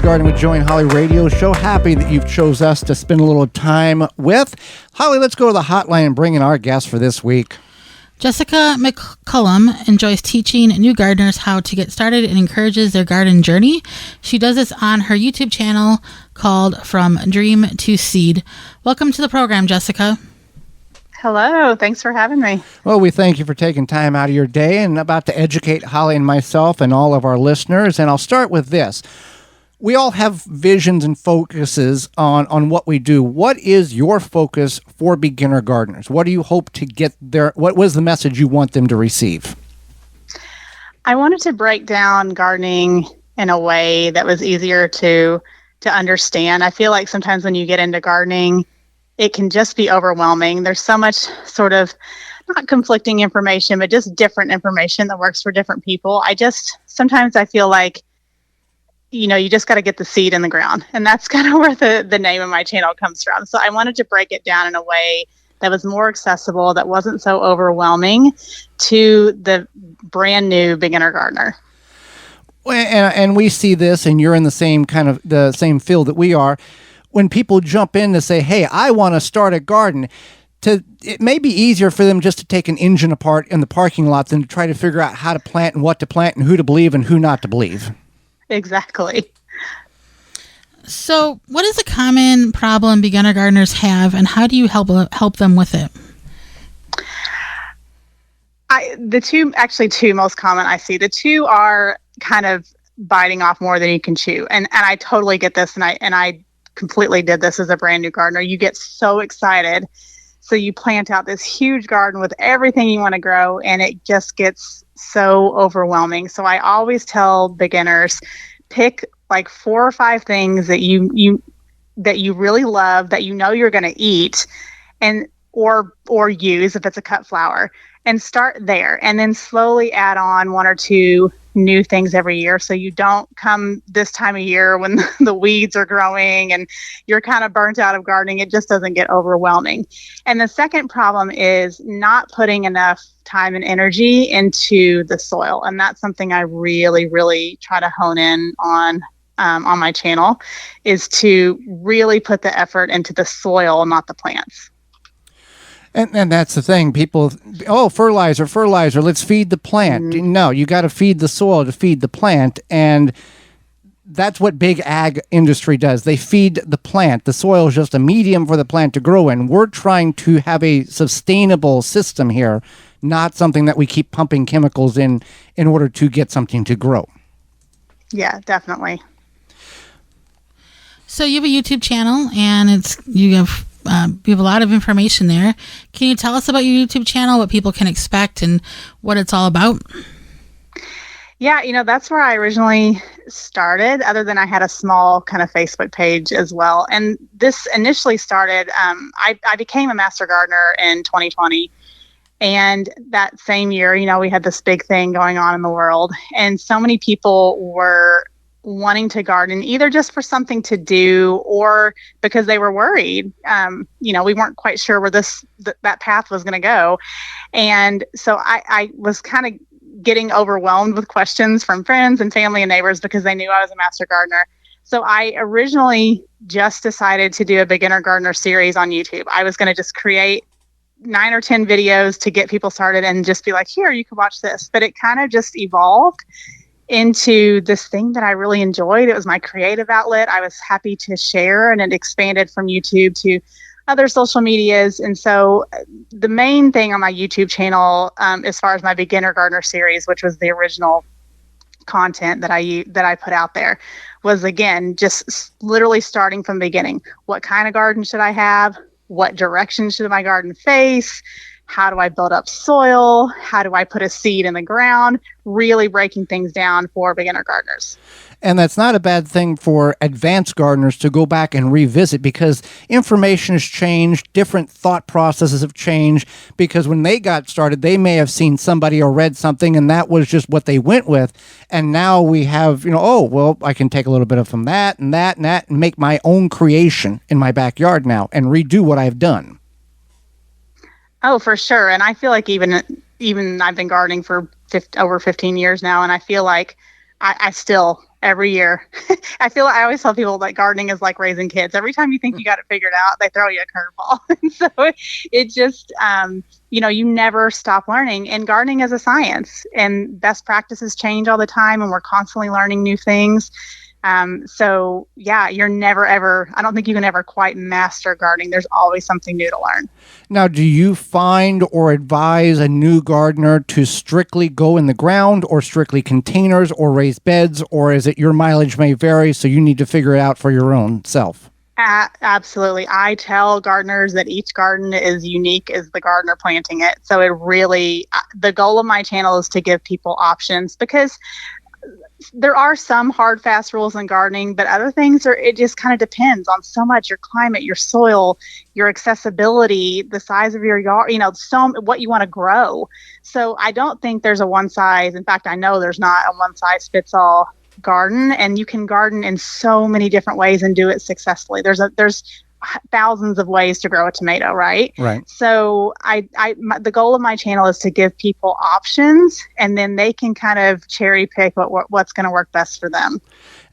Garden with Joey and Holly radio show. Happy that you've chose us to spend a little time with. Holly, let's go to the hotline and bring in our guest for this week. Jessica McCollum enjoys teaching new gardeners how to get started and encourages their garden journey. She does this on her YouTube channel called From Dream to Seed. Welcome to the program, Jessica. Hello. Thanks for having me. Well, we thank you for taking time out of your day and about to educate Holly and myself and all of our listeners. And I'll start with this. We all have visions and focuses on what we do. What is your focus for beginner gardeners? What do you hope to get there? What was the message you want them to receive? I wanted to break down gardening in a way that was easier to understand. I feel like sometimes when you get into gardening, it can just be overwhelming. There's so much sort of not conflicting information, but just different information that works for different people. Sometimes I feel like, you just got to get the seed in the ground. And that's kind of where the name of my channel comes from. So I wanted to break it down in a way that was more accessible, that wasn't so overwhelming to the brand new beginner gardener. And we see this, and you're in the same field that we are. When people jump in to say, hey, I want to start a garden, it may be easier for them just to take an engine apart in the parking lot than to try to figure out how to plant and what to plant and who to believe and who not to believe. Exactly. So what is a common problem beginner gardeners have, and how do you help them with it? The two most common I see, the two are kind of biting off more than you can chew. And I totally get this, and I completely did this as a brand new gardener. You get so excited. So you plant out this huge garden with everything you want to grow, and it just gets so overwhelming. So I always tell beginners, pick like 4 or 5 things that you really love, that you're going to eat, and or use if it's a cut flower, and start there, and then slowly add on 1 or 2 new things every year, so you don't come this time of year when the weeds are growing and you're kind of burnt out of gardening. It just doesn't get overwhelming. And the second problem is not putting enough time and energy into the soil, and that's something I really, really try to hone in on my channel, is to really put the effort into the soil, not the plants. And that's the thing. People, fertilizer, let's feed the plant. Mm-hmm. No, you got to feed the soil to feed the plant. And that's what big ag industry does. They feed the plant. The soil is just a medium for the plant to grow in. We're trying to have a sustainable system here, not something that we keep pumping chemicals in order to get something to grow. Yeah, definitely. So you have a YouTube channel, and you have a lot of information there. Can you tell us about your YouTube channel, what people can expect, and what it's all about? Yeah, that's where I originally started, other than I had a small kind of Facebook page as well. And this initially started, I became a master gardener in 2020. And that same year, we had this big thing going on in the world. And so many people were wanting to garden, either just for something to do or because they were worried. We weren't quite sure where that path was going to go. And so I was kind of getting overwhelmed with questions from friends and family and neighbors because they knew I was a master gardener. So I originally just decided to do a beginner gardener series on YouTube. I was going to just create 9 or 10 videos to get people started and just be like, here, you can watch this. But it kind of just evolved into this thing that I really enjoyed. It was my creative outlet. I was happy to share, and it expanded from YouTube to other social medias. And so the main thing on my YouTube channel, as far as my beginner gardener series, which was the original content that I put out there, was, again, just literally starting from the beginning. What kind of garden should I have? What direction should my garden face? How do I build up soil? How do I put a seed in the ground? Really breaking things down for beginner gardeners. And that's not a bad thing for advanced gardeners to go back and revisit, because information has changed, different thought processes have changed, because when they got started, they may have seen somebody or read something and that was just what they went with. And now we have, I can take a little bit of from that and that and that and make my own creation in my backyard now and redo what I've done. Oh, for sure. And I feel like even I've been gardening for over 15 years now, and I feel like I still every year. I always tell people that gardening is like raising kids. Every time you think you got it figured out, they throw you a curveball. And so it just, you never stop learning. And gardening is a science, and best practices change all the time, and we're constantly learning new things. So yeah, you're never ever, I don't think you can ever quite master gardening. There's always something new to learn. Now, do you find or advise a new gardener to strictly go in the ground, or strictly containers or raised beds, or is it your mileage may vary, so you need to figure it out for your own self? Absolutely. I tell gardeners that each garden is unique as the gardener planting it. So the goal of my channel is to give people options, because there are some hard, fast rules in gardening, but other things it just kind of depends on so much: your climate, your soil, your accessibility, the size of your yard, what you want to grow. So I don't think there's a one size. In fact, I know there's not a one size fits all garden, and you can garden in so many different ways and do it successfully. There's thousands of ways to grow a tomato, right? Right. So the goal of my channel is to give people options, and then they can kind of cherry pick what's going to work best for them.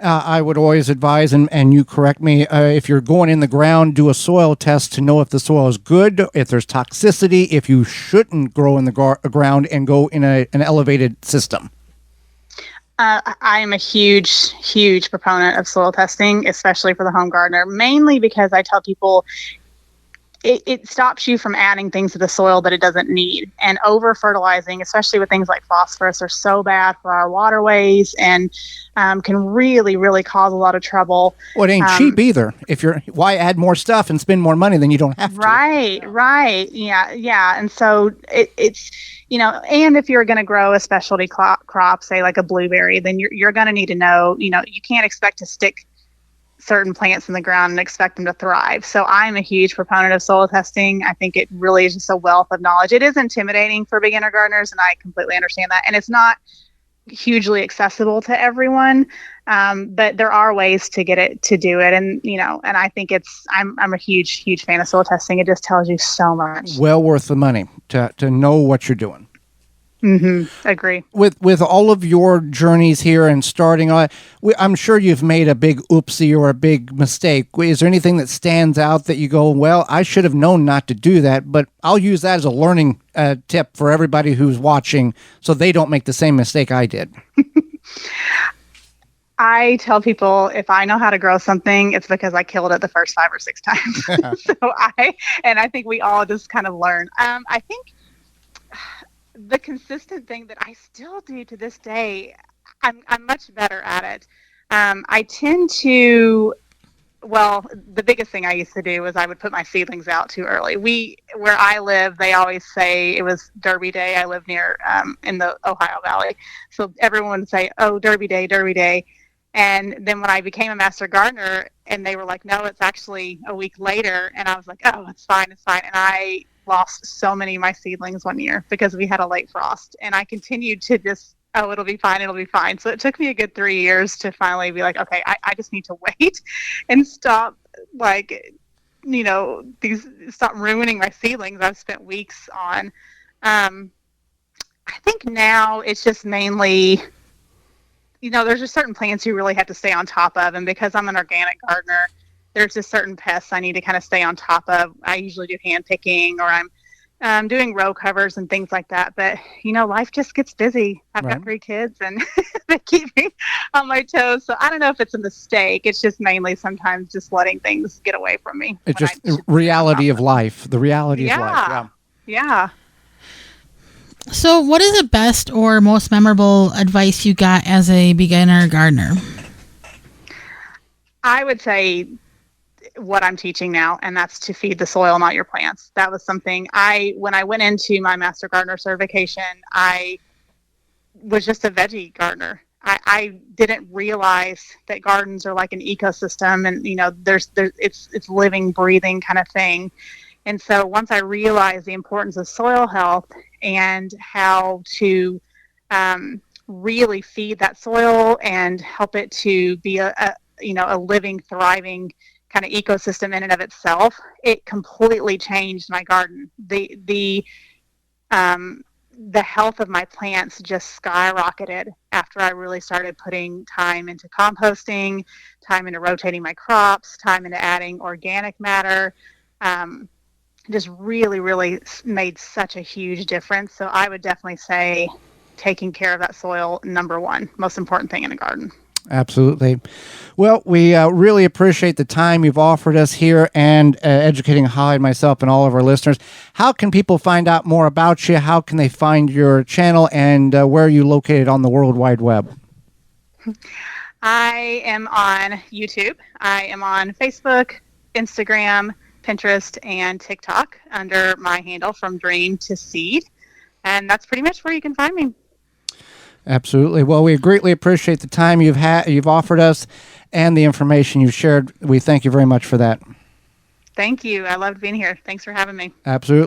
I would always advise, and you correct me, if you're going in the ground, do a soil test to know if the soil is good, if there's toxicity, if you shouldn't grow in the ground and go in an elevated system. I am a huge, huge proponent of soil testing, especially for the home gardener, mainly because I tell people it stops you from adding things to the soil that it doesn't need. And over fertilizing, especially with things like phosphorus, are so bad for our waterways and can really, really cause a lot of trouble. Well, it ain't cheap either. Why add more stuff and spend more money than you don't have to? Right. Yeah. And so it's, and if you're going to grow a specialty crop, say like a blueberry, then you're going to need to know, you can't expect to stick certain plants in the ground and expect them to thrive. So I'm a huge proponent of soil testing. I think it really is just a wealth of knowledge. It is intimidating for beginner gardeners, and I completely understand that. And it's not hugely accessible to everyone, but there are ways to get it to do it. And and I think I'm a huge fan of soil testing. It just tells you so much. Well worth the money to know what you're doing. Mm-hmm. Agree. With all of your journeys here and starting on, I'm sure you've made a big oopsie or a big mistake. Is there anything that stands out that you go, well, I should have known not to do that, but I'll use that as a learning tip for everybody who's watching so they don't make the same mistake I did? I tell people, if I know how to grow something, it's because I killed it the first 5 or 6 times. I think we all just kind of learn. I think the consistent thing that I still do to this day, I'm much better at it. I tend to, the biggest thing I used to do was I would put my seedlings out too early. Where I live, they always say it was Derby Day. I live near in the Ohio Valley. So everyone would say, oh, Derby Day, Derby Day. And then when I became a master gardener, and they were like, no, it's actually a week later. And I was like, oh, it's fine. And I lost so many of my seedlings one year because we had a late frost, and I continued to just, oh, it'll be fine. So it took me a good 3 years to finally be like, okay, I just need to wait and stop, stop ruining my seedlings I've spent weeks on. I think now it's just mainly, there's just certain plants you really have to stay on top of. And because I'm an organic gardener, there's just certain pests I need to kind of stay on top of. I usually do hand picking, or I'm doing row covers and things like that. But, life just gets busy. I've got 3 kids, and they keep me on my toes. So I don't know if it's a mistake. It's just mainly sometimes just letting things get away from me. It's just the reality of life. The reality of life. Yeah. So what is the best or most memorable advice you got as a beginner gardener? I would say what I'm teaching now, and that's to feed the soil, not your plants. That was something when I went into my master gardener certification, I was just a veggie gardener. I didn't realize that gardens are like an ecosystem, and it's living, breathing kind of thing. And so once I realized the importance of soil health and how to really feed that soil and help it to be a living, thriving kind of ecosystem in and of itself, it completely changed my garden. The the health of my plants just skyrocketed after I really started putting time into composting, time into rotating my crops, time into adding organic matter. Just really, really made such a huge difference. So I would definitely say taking care of that soil, number one, most important thing in a garden. Absolutely. Well, we really appreciate the time you've offered us here and educating Holly and myself and all of our listeners. How can people find out more about you? How can they find your channel, and where are you located on the World Wide Web? I am on YouTube. I am on Facebook, Instagram, Pinterest, and TikTok under my handle From Dream to Seed. And that's pretty much where you can find me. Absolutely. Well, we greatly appreciate the time you've offered us and the information you've shared. We thank you very much for that. Thank you. I loved being here. Thanks for having me. Absolutely.